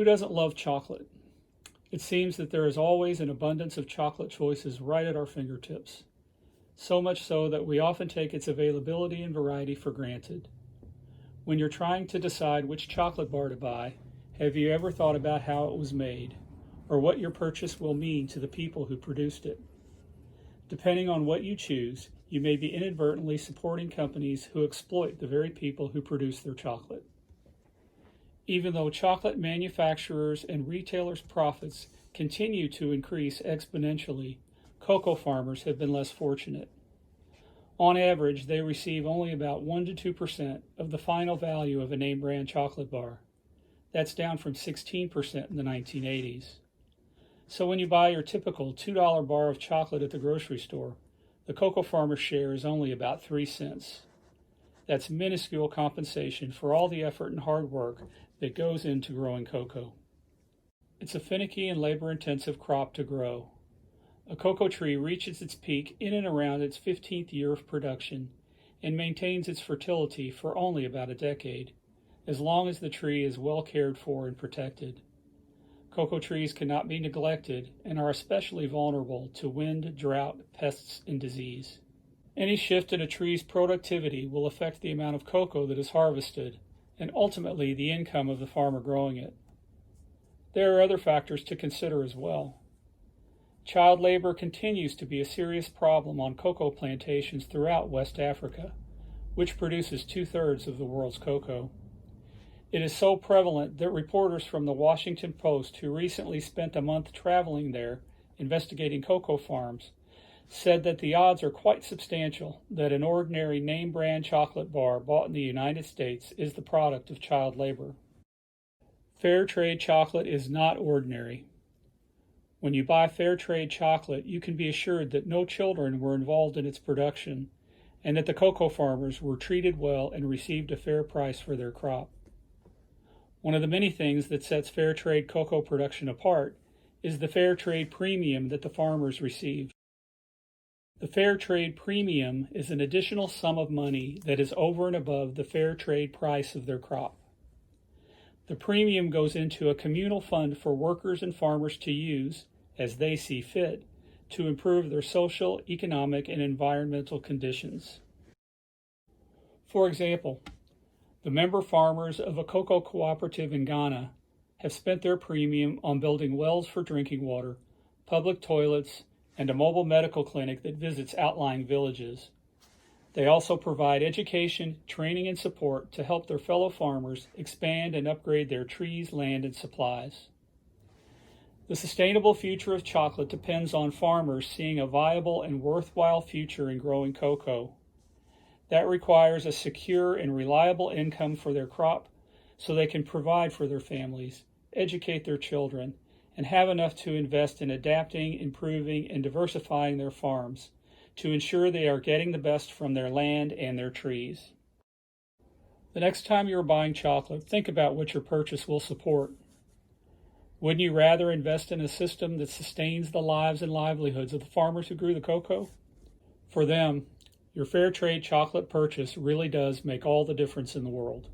Who doesn't love chocolate? It seems that there is always an abundance of chocolate choices right at our fingertips, so much so that we often take its availability and variety for granted. When you're trying to decide which chocolate bar to buy, have you ever thought about how it was made, or what your purchase will mean to the people who produced it? Depending on what you choose, you may be inadvertently supporting companies who exploit the very people who produce their chocolate. Even though chocolate manufacturers and retailers' profits continue to increase exponentially, cocoa farmers have been less fortunate. On average, they receive only about 1 to 2% of the final value of a name brand chocolate bar. That's down from 16% in the 1980s. So when you buy your typical $2 bar of chocolate at the grocery store, the cocoa farmer's share is only about 3 cents. That's minuscule compensation for all the effort and hard work that goes into growing cocoa. It's a finicky and labor-intensive crop to grow. A cocoa tree reaches its peak in and around its 15th year of production and maintains its fertility for only about a decade, as long as the tree is well cared for and protected. Cocoa trees cannot be neglected and are especially vulnerable to wind, drought, pests, and disease. Any shift in a tree's productivity will affect the amount of cocoa that is harvested and ultimately the income of the farmer growing it. There are other factors to consider as well. Child labor continues to be a serious problem on cocoa plantations throughout West Africa, which produces 2/3 of the world's cocoa. It is so prevalent that reporters from the Washington Post, who recently spent a month traveling there investigating cocoa farms, said that the odds are quite substantial that an ordinary name brand chocolate bar bought in the United States is the product of child labor. Fair trade chocolate is not ordinary. When you buy fair trade chocolate, you can be assured that no children were involved in its production and that the cocoa farmers were treated well and received a fair price for their crop. One of the many things that sets fair trade cocoa production apart is the fair trade premium that the farmers receive. The fair trade premium is an additional sum of money that is over and above the fair trade price of their crop. The premium goes into a communal fund for workers and farmers to use, as they see fit, to improve their social, economic, and environmental conditions. For example, the member farmers of a cocoa cooperative in Ghana have spent their premium on building wells for drinking water, public toilets, and a mobile medical clinic that visits outlying villages. They also provide education, training, and support to help their fellow farmers expand and upgrade their trees, land, and supplies. The sustainable future of chocolate depends on farmers seeing a viable and worthwhile future in growing cocoa. That requires a secure and reliable income for their crop so they can provide for their families, educate their children, and have enough to invest in adapting, improving, and diversifying their farms to ensure they are getting the best from their land and their trees. The next time you're buying chocolate, think about what your purchase will support. Wouldn't you rather invest in a system that sustains the lives and livelihoods of the farmers who grew the cocoa? For them, your fair trade chocolate purchase really does make all the difference in the world.